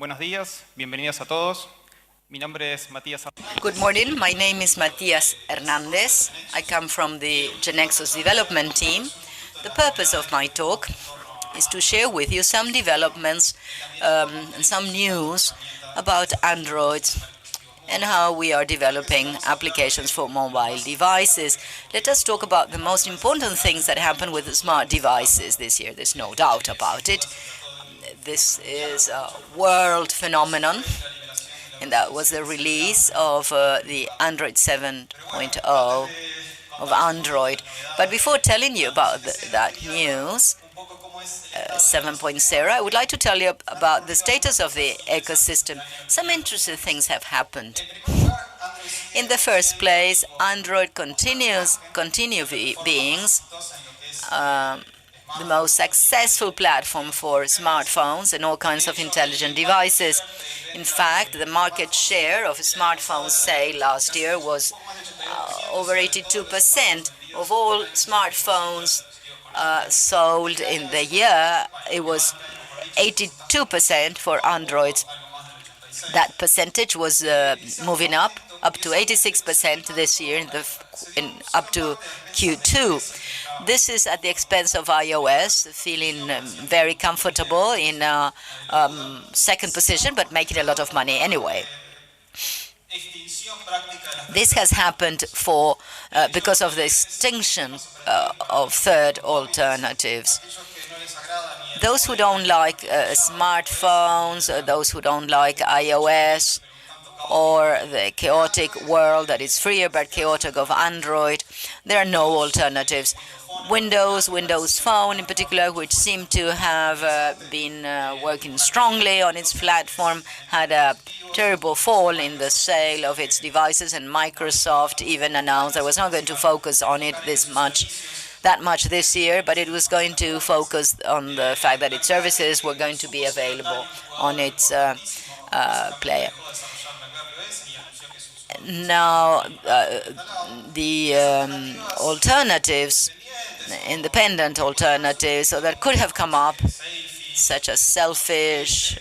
Buenos días, bienvenidos a todos. Mi nombre es Matias Hernandez. Good morning, my name is Matias Hernandez. I come from the GeneXus development team. The purpose of my talk is to share with you some developments and some news about Android and how we are developing applications for mobile devices. Let us talk about the most important things that happen with the smart devices this year. There's no doubt about it. This is a world phenomenon, and that was the release of the Android 7.0 of Android. But before telling you about that news, 7.0, I would like to tell you about the status of the ecosystem. Some interesting things have happened. In the first place, Android continues being the most successful platform for smartphones and all kinds of intelligent devices. In fact, the market share of smartphone sale last year was over 82% of all smartphones sold in the year. It was 82% for Android. That percentage was moving up to 86% this year, up to Q2. This is at the expense of iOS, feeling very comfortable in second position, but making a lot of money anyway. This has happened because of the extinction of third alternatives. Those who don't like smartphones, or those who don't like iOS, or the chaotic world that is freer but chaotic of Android, there are no alternatives. Windows Phone in particular, which seemed to have been working strongly on its platform, had a terrible fall in the sale of its devices, and Microsoft even announced that it was not going to focus on it that much this year, but it was going to focus on the fact that its services were going to be available on its player. Now, the alternatives, independent alternatives, so that could have come up, such as Selfish,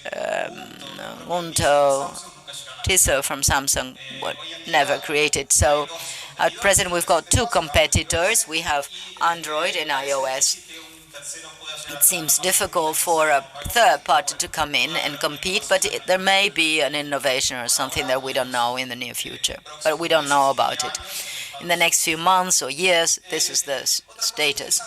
Unto, Tissot from Samsung, were never created. So at present, we've got two competitors. We have Android and iOS. It seems difficult for a third party to come in and compete, but there may be an innovation or something that we don't know in the near future. But we don't know about it. In the next few months or years, this is the status.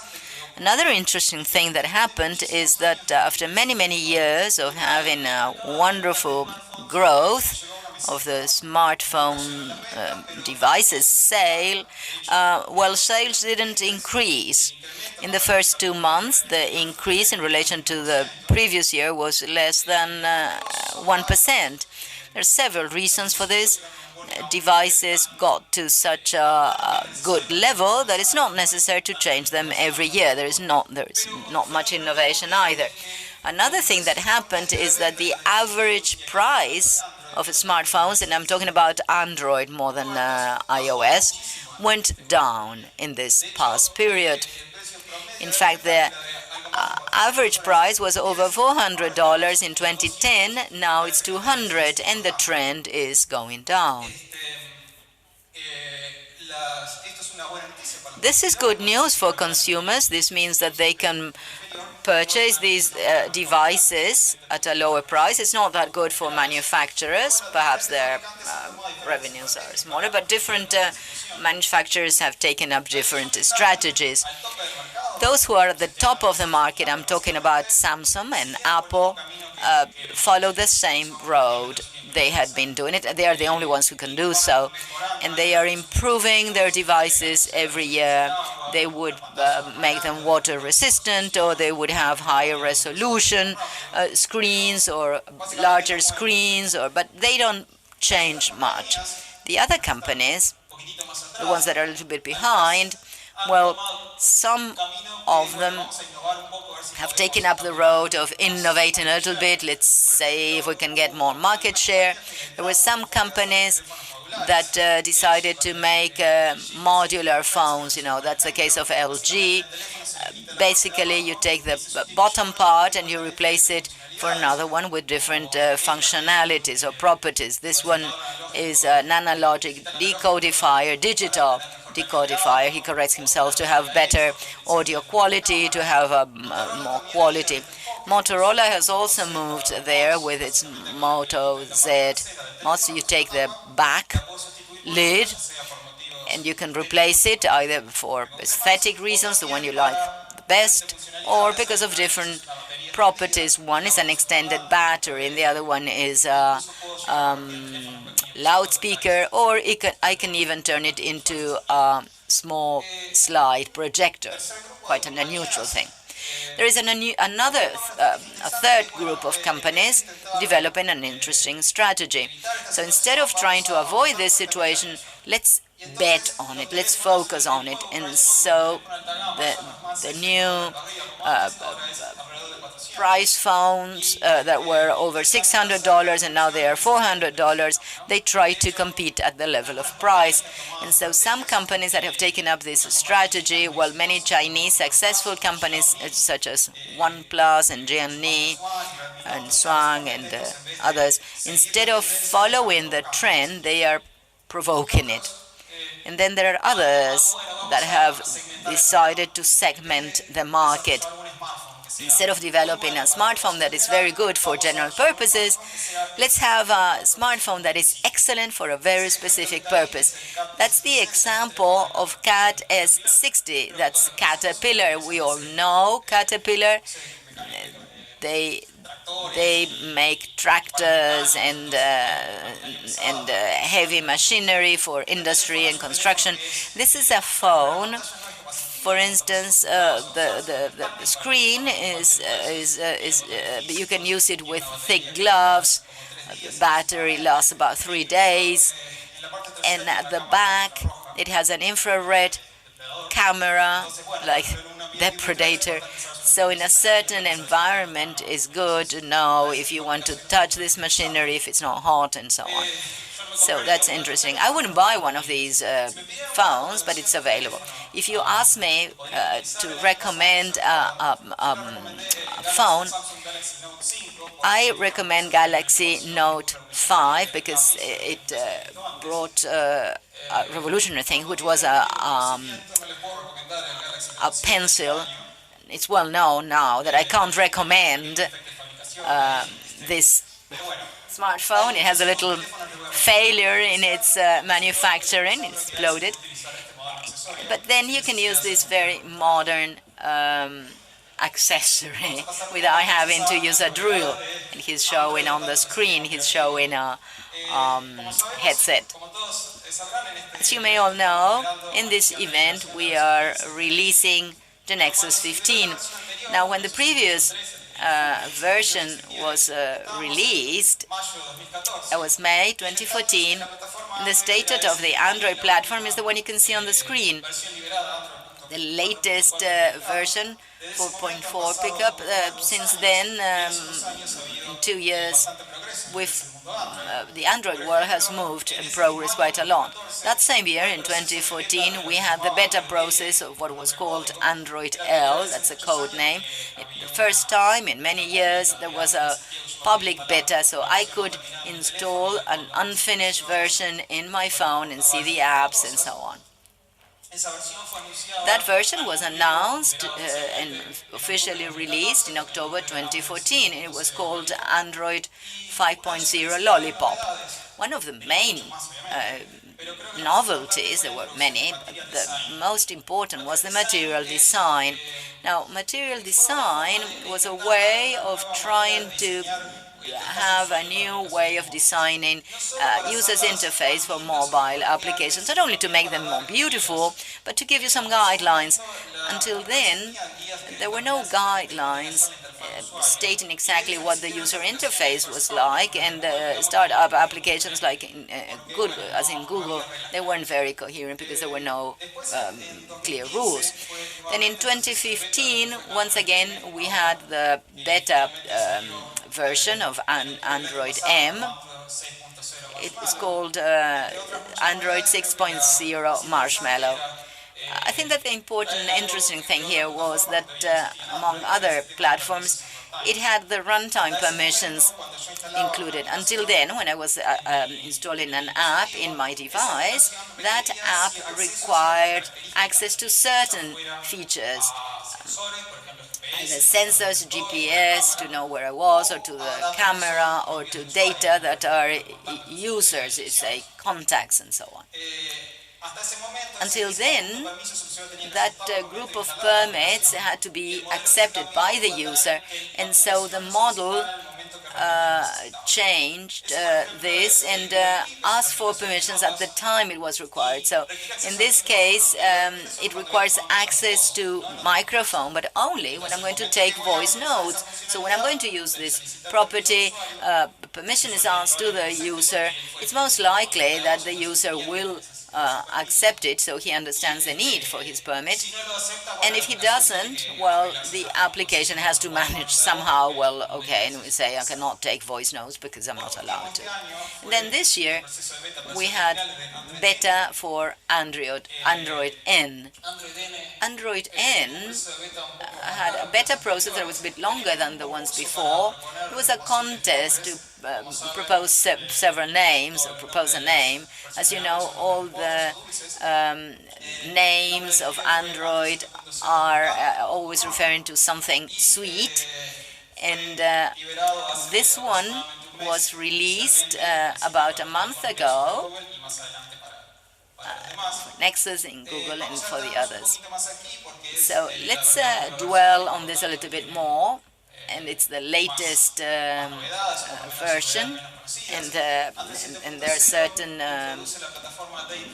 Another interesting thing that happened is that after many, many years of having a wonderful growth of the smartphone devices sales didn't increase. In the first 2 months, the increase in relation to the previous year was less than 1%. There are several reasons for this. Devices got to such a good level that it's not necessary to change them every year. There is not much innovation either. Another thing that happened is that the average price of smartphones, and I'm talking about Android more than iOS, went down in this past period. In fact, the average price was over $400 in 2010. Now it's $200, and the trend is going down. This is good news for consumers. This means that they can purchase these devices at a lower price. It's not that good for manufacturers. Perhaps their revenues are smaller, but different manufacturers have taken up different strategies. Those who are at the top of the market, I'm talking about Samsung and Apple, follow the same road. They had been doing it. They are the only ones who can do so. And they are improving their devices every year. They would make them water resistant, or they would have higher resolution screens or larger screens, but they don't change much. The other companies, the ones that are a little bit behind, well, some of them have taken up the road of innovating a little bit. Let's say if we can get more market share. There were some companies that decided to make modular phones. That's the case of LG. Basically, you take the bottom part and you replace it for another one with different functionalities or properties. This one is an analog decodifier, digital decodifier. He corrects himself to have better audio quality, to have more quality. Motorola has also moved there with its Moto Z. Also, you take the back lid and you can replace it either for aesthetic reasons, the one you like the best, or because of different properties. One is an extended battery and the other one is a loudspeaker, or I can even turn it into a small slide projector, quite an unusual thing. There is a third group of companies developing an interesting strategy. So instead of trying to avoid this situation, let's bet on it, let's focus on it. And so the new price phones that were over $600 and now they are $400, they try to compete at the level of price. And so some companies that have taken up this strategy, well, many Chinese successful companies such as OnePlus and Xiaomi and Swang and others, instead of following the trend, they are provoking it. And then there are others that have decided to segment the market. Instead of developing a smartphone that is very good for general purposes, let's have a smartphone that is excellent for a very specific purpose. That's the example of Cat S60. That's Caterpillar. We all know Caterpillar. They make tractors and heavy machinery for industry and construction. This is a phone. For instance, the screen is you can use it with thick gloves. The battery lasts about 3 days, and at the back it has an infrared camera like the Predator. So in a certain environment, it's good to know if you want to touch this machinery, if it's not hot, and so on. So that's interesting. I wouldn't buy one of these phones, but it's available. If you ask me to recommend a phone, I recommend Galaxy Note 5 because it brought a revolutionary thing, which was a pencil. It's well known now that I can't recommend this smartphone. It has a little failure in its manufacturing. It's exploded. But then you can use this very modern accessory without having to use a drill. And he's showing on the screen, he's showing a headset. As you may all know, in this event we are releasing GeneXus 15. Now, when the previous version was released, it was May 2014, and the status of the Android platform is the one you can see on the screen. The latest version, 4.4 pickup, since then, in 2 years, the Android world has moved and progressed quite a lot. That same year, in 2014, we had the beta process of what was called Android L. That's a code name. The first time in many years, there was a public beta, so I could install an unfinished version in my phone and see the apps and so on. That version was announced and officially released in October 2014. It was called Android 5.0 Lollipop. One of the main novelties, there were many, but the most important was the material design. Now, material design was a way of trying to have a new way of designing user's interface for mobile applications, not only to make them more beautiful, but to give you some guidelines. Until then, there were no guidelines stating exactly what the user interface was like, and startup applications like Google, they weren't very coherent because there were no clear rules. Then in 2015, once again, we had the beta version of Android M. It is called Android 6.0 Marshmallow. I think that the important, interesting thing here was that, among other platforms, it had the runtime permissions included. Until then, when I was installing an app in my device, that app required access to certain features, either sensors, GPS, to know where I was, or to the camera, or to data that are users, say contacts and so on. Until then, that group of permits had to be accepted by the user, and so the model changed this and asked for permissions at the time it was required. So in this case, it requires access to microphone, but only when I'm going to take voice notes. So when I'm going to use this property, permission is asked to the user. It's most likely that the user will accept it, so he understands the need for his permit. And if he doesn't, well, the application has to manage somehow, well, okay, and we say I cannot take voice notes because I'm not allowed to. And then this year, we had beta for Android N. Android N had a beta process that was a bit longer than the ones before. It was a contest to propose several names, or propose a name. As you know, all the names of Android are always referring to something sweet, and this one was released about a month ago, for Nexus in Google and for the others. So let's dwell on this a little bit more. And it's the latest version, and there are certain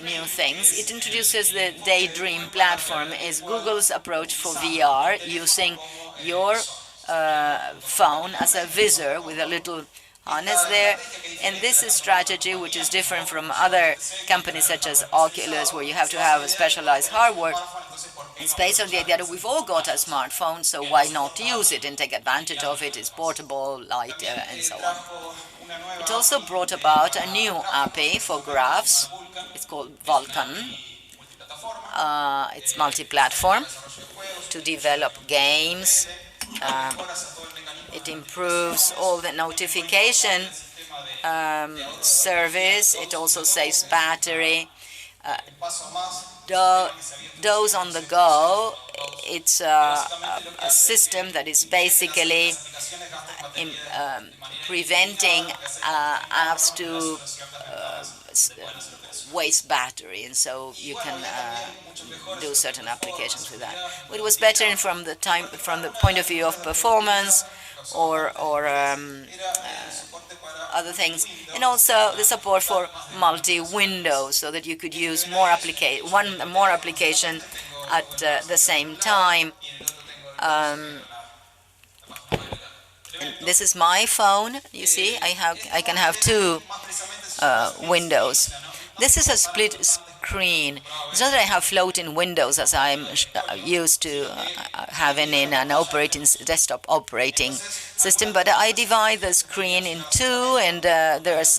new things. It introduces the Daydream platform, is Google's approach for VR, using your phone as a visor with a little harness there. And this is strategy which is different from other companies such as Oculus, where you have to have a specialized hardware. It's based on the idea that we've all got a smartphone, so why not use it and take advantage of it? It's portable, light, and so on. It also brought about a new API for graphs. It's called Vulkan. It's multi-platform to develop games. It improves all the notification service. It also saves battery. Those on the go, it's a system that is basically preventing apps to waste battery, and so you can do certain applications with that. It was better from the point of view of performance or other things, and also the support for multi-window, so that you could use more application at the same time. And this is my phone. You see, I can have two windows. This is a split screen. It's not that I have floating windows as I'm used to having in an desktop operating system, but I divide the screen in two, and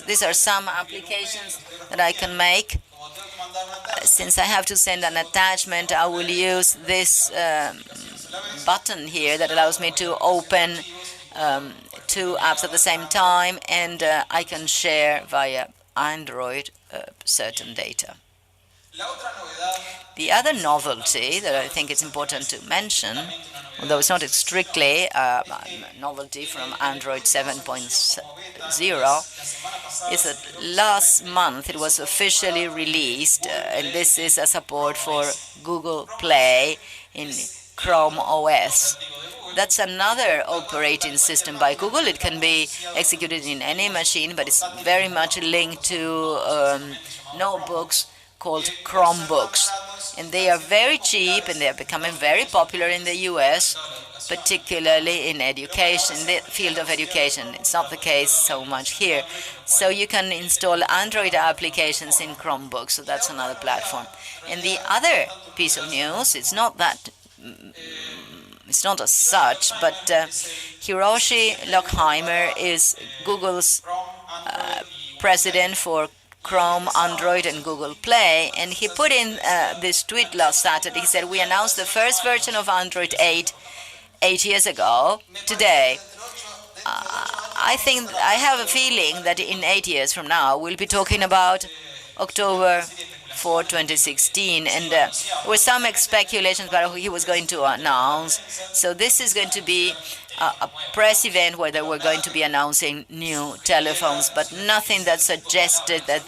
these are some applications that I can make. Since I have to send an attachment, I will use this button here that allows me to open two apps at the same time, and I can share via Android certain data. The other novelty that I think it's important to mention, although it's not strictly a novelty from Android 7.0, is that last month it was officially released, and this is a support for Google Play in Chrome OS. That's another operating system by Google. It can be executed in any machine, but it's very much linked to notebooks called Chromebooks. And they are very cheap, and they are becoming very popular in the US, particularly in education, in the field of education. It's not the case so much here. So you can install Android applications in Chromebooks, so that's another platform. And the other piece of news, it's not as such, but Hiroshi Lockheimer is Google's president for Chrome, Android, and Google Play, and he put in this tweet last Saturday. He said, "We announced the first version of Android 8 years ago today. I have a feeling that in 8 years from now, we'll be talking about October 4, 2016, and there were some speculations about who he was going to announce. So this is going to be a press event where they were going to be announcing new telephones, but nothing that suggested that,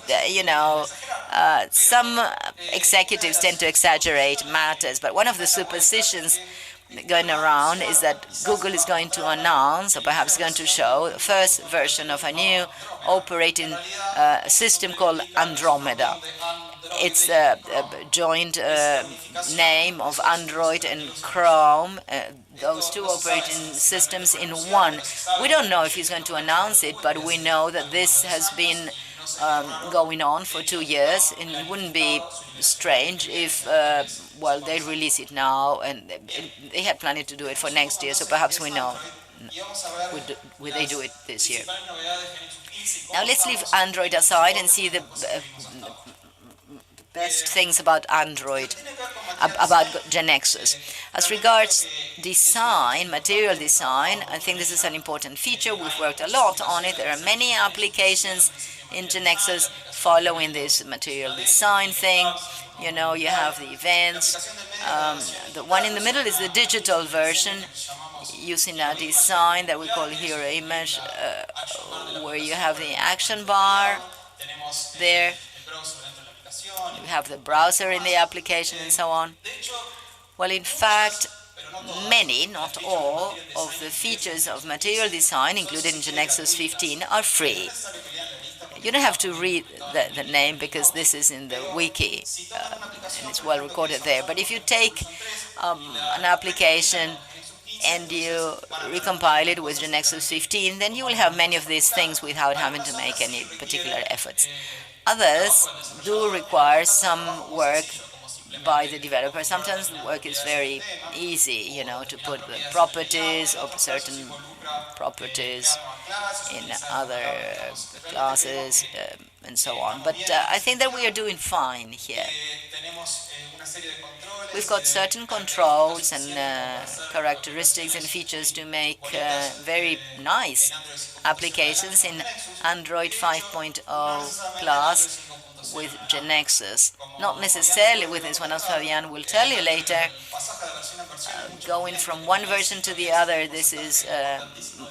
some executives tend to exaggerate matters. But one of the superstitions going around is that Google is going to announce, or perhaps going to show, the first version of a new operating system called Andromeda. It's a joint name of Android and Chrome, those two operating systems in one. We don't know if he's going to announce it, but we know that this has been going on for 2 years, and it wouldn't be strange if, they release it now, and they had planned to do it for next year, so perhaps we know they do it this year. Now let's leave Android aside and see the best things about Android, about GeneXus. As regards design, material design, I think this is an important feature. We've worked a lot on it. There are many applications in GeneXus following this material design thing. You have the events. The one in the middle is the digital version, using a design that we call hero image, where you have the action bar there. You have the browser in the application and so on. Well, in fact, many, not all, of the features of material design included in GeneXus 15 are free. You don't have to read the name because this is in the wiki, and it's well recorded there. But if you take an application and you recompile it with GeneXus 15, then you will have many of these things without having to make any particular efforts. Others do require some work by the developer. Sometimes the work is very easy, to put the properties of certain properties in other classes and so on. But I think that we are doing fine here. We've got certain controls and characteristics and features to make very nice applications in Android 5.0 Plus with GeneXus. Not necessarily with this one, as Fabian will tell you later. Going from one version to the other, this is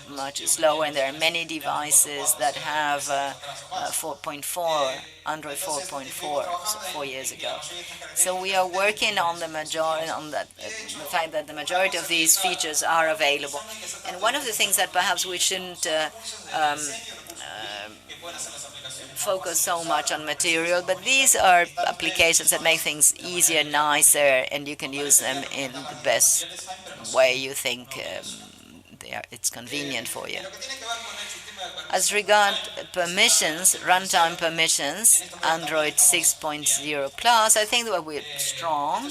much slower, and there are many devices that have 4.4, Android 4.4, so 4 years ago. So we are working on the fact that the majority of these features are available. And one of the things that perhaps we shouldn't focus so much on material, but these are applications that make things easier, nicer, and you can use them in the best way you think it's convenient for you. As regard permissions, runtime permissions, Android 6.0 Plus, I think that we're strong.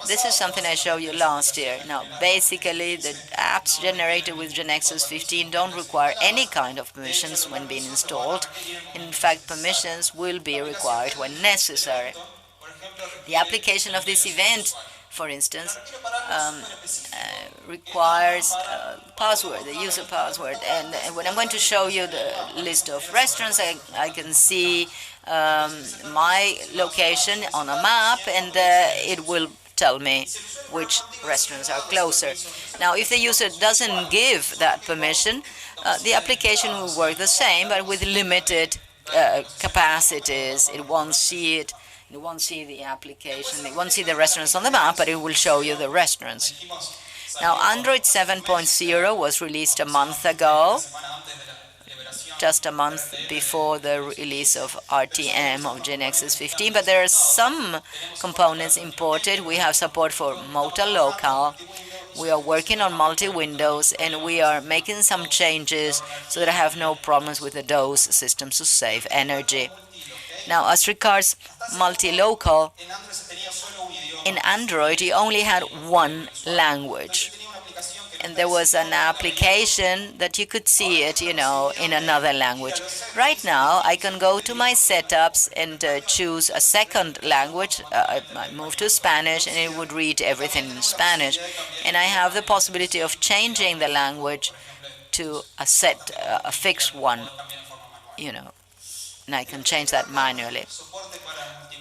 This is something I showed you last year. Now, basically, the apps generated with GeneXus 15 don't require any kind of permissions when being installed. In fact, permissions will be required when necessary. The application of this event, for instance, requires password, the user password. And when I'm going to show you the list of restaurants, I can see my location on a map, and it will tell me which restaurants are closer. Now, if the user doesn't give that permission, the application will work the same, but with limited capacities. It won't see it. It won't see the application. It won't see the restaurants on the map, but it will show you the restaurants. Now, Android 7.0 was released a month ago, just a month before the release of RTM of GeneXus 15, but there are some components imported. We have support for multi-local. We are working on multi-windows, and we are making some changes so that I have no problems with the DOS systems to save energy. Now, as regards multi-local, in Android, you only had one language. and there was an application that you could see it, in another language. Right now, I can go to my setups and choose a second language. I move to Spanish, and it would read everything in Spanish. And I have the possibility of changing the language to a fixed one, and I can change that manually.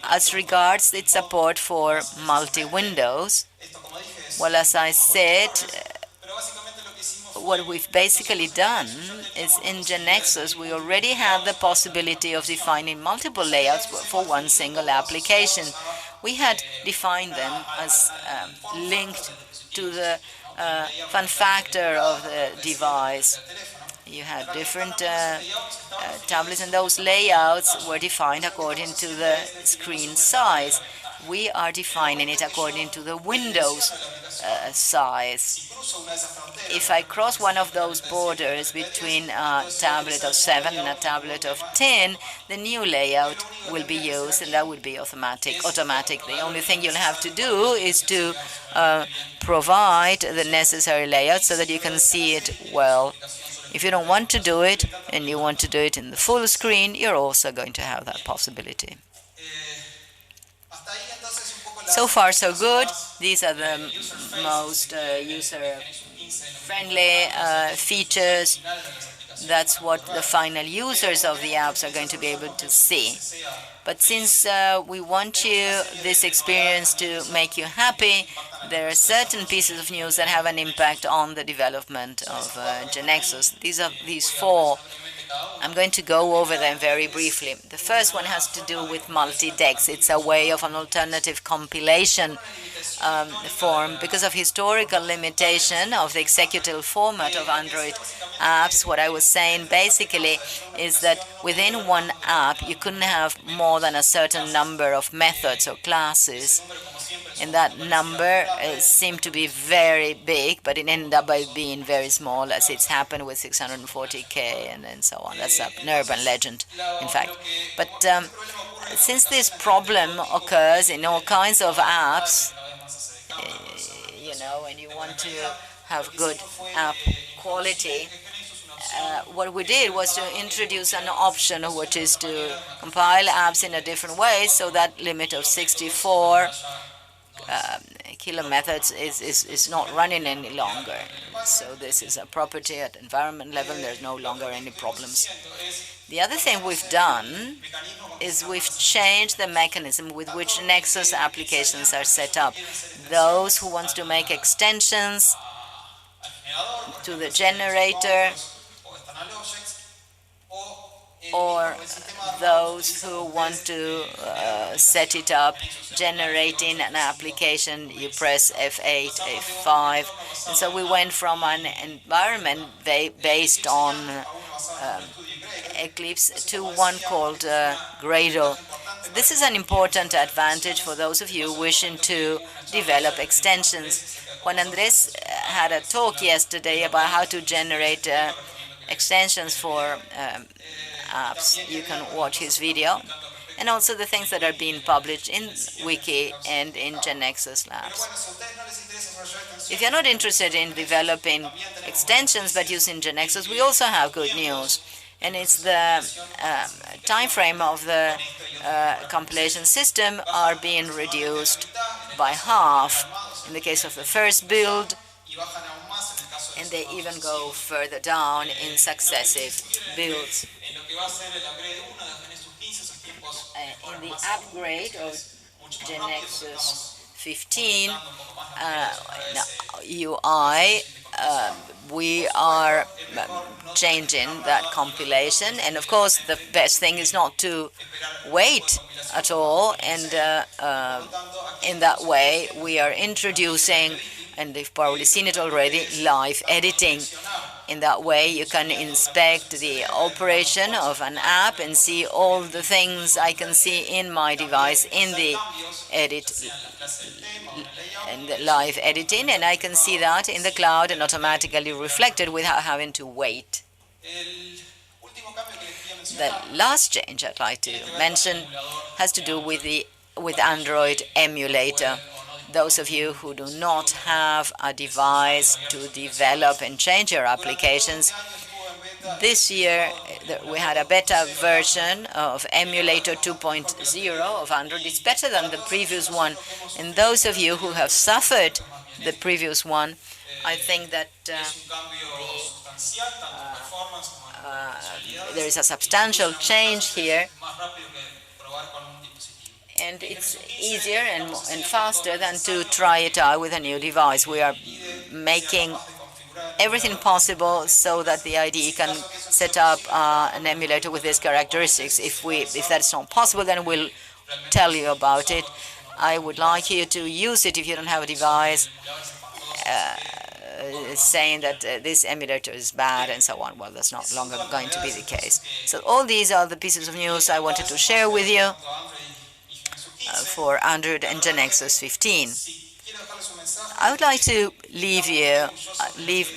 As regards its support for multi-windows, well, as I said, what we've basically done is in GeneXus we already have the possibility of defining multiple layouts for one single application. We had defined them as linked to the fun factor of the device. You had different tablets, and those layouts were defined according to the screen size. We are defining it according to the Windows size. If I cross one of those borders between a tablet of 7 and a tablet of 10, the new layout will be used, and that would be automatic. The only thing you'll have to do is to provide the necessary layout so that you can see it well. If you don't want to do it, and you want to do it in the full screen, you're also going to have that possibility. So far, so good. These are the most user-friendly features. That's what the final users of the apps are going to be able to see. But since we want this experience to make you happy, there are certain pieces of news that have an impact on the development of GeneXus. These four. I'm going to go over them very briefly. The first one has to do with multi-decks. It's a way of an alternative compilation form. Because of historical limitation of the executable format of Android apps, what I was saying basically is that within one app you couldn't have more than a certain number of methods or classes. And that number seemed to be very big, but it ended up by being very small, as it's happened with 640K and so on. That's an urban legend, in fact. But since this problem occurs in all kinds of apps, and you want to have good app quality, what we did was to introduce an option which is to compile apps in a different way, so that limit of 64 kilo methods is not running any longer. So this is a property at environment level. There's no longer any problems. The other thing we've done is we've changed the mechanism with which GeneXus applications are set up. Those who want to make extensions to the generator, or those who want to set it up, generating an application, you press F8, F5. And so we went from an environment based on Eclipse to one called Gradle. This is an important advantage for those of you wishing to develop extensions. Juan Andres had a talk yesterday about how to generate extensions for apps. You can watch his video, and also the things that are being published in Wiki and in GeneXus Labs. If you're not interested in developing extensions but using GeneXus, we also have good news. And it's the time frame of the compilation system are being reduced by half in the case of the first build, and they even go further down in successive builds. In the upgrade of GeneXus 15 UI, we are changing that compilation, and of course the best thing is not to wait at all, and in that way we are introducing, and they've probably seen it already, live editing. In that way you can inspect the operation of an app and see all the things I can see in my device in the edit and the live editing, and I can see that in the cloud and automatically reflected without having to wait. The last change I'd like to mention has to do with Android emulator. those of you who do not have a device to develop and change your applications. This year, we had a beta version of Emulator 2.0 of Android. It's better than the previous one. And those of you who have suffered the previous one, I think that there is a substantial change here. And it's easier and faster than to try it out with a new device. We are making everything possible so that the IDE can set up an emulator with these characteristics. If that's not possible, then we'll tell you about it. I would like you to use it if you don't have a device, saying that this emulator is bad and so on. Well, that's not longer going to be the case. So all these are the pieces of news I wanted to share with you for Android and GeneXus 15. I would like to leave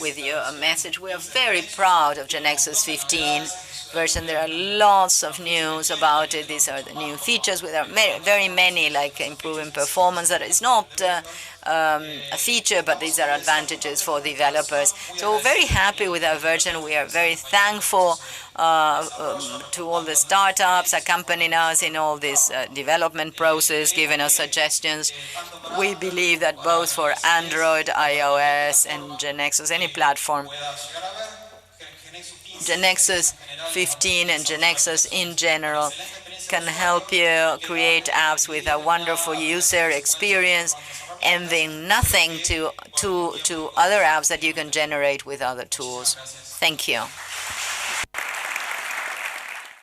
with you a message. We are very proud of GeneXus 15 version. There are lots of news about it. These are the new features. There are very many, like improving performance. That is not a feature, but these are advantages for developers. So we're very happy with our version. We are very thankful to all the startups accompanying us in all this development process, giving us suggestions. We believe that both for Android, iOS, and GeneXus, any platform, GeneXus 15 and GeneXus in general can help you create apps with a wonderful user experience, envying nothing to other apps that you can generate with other tools. Thank you.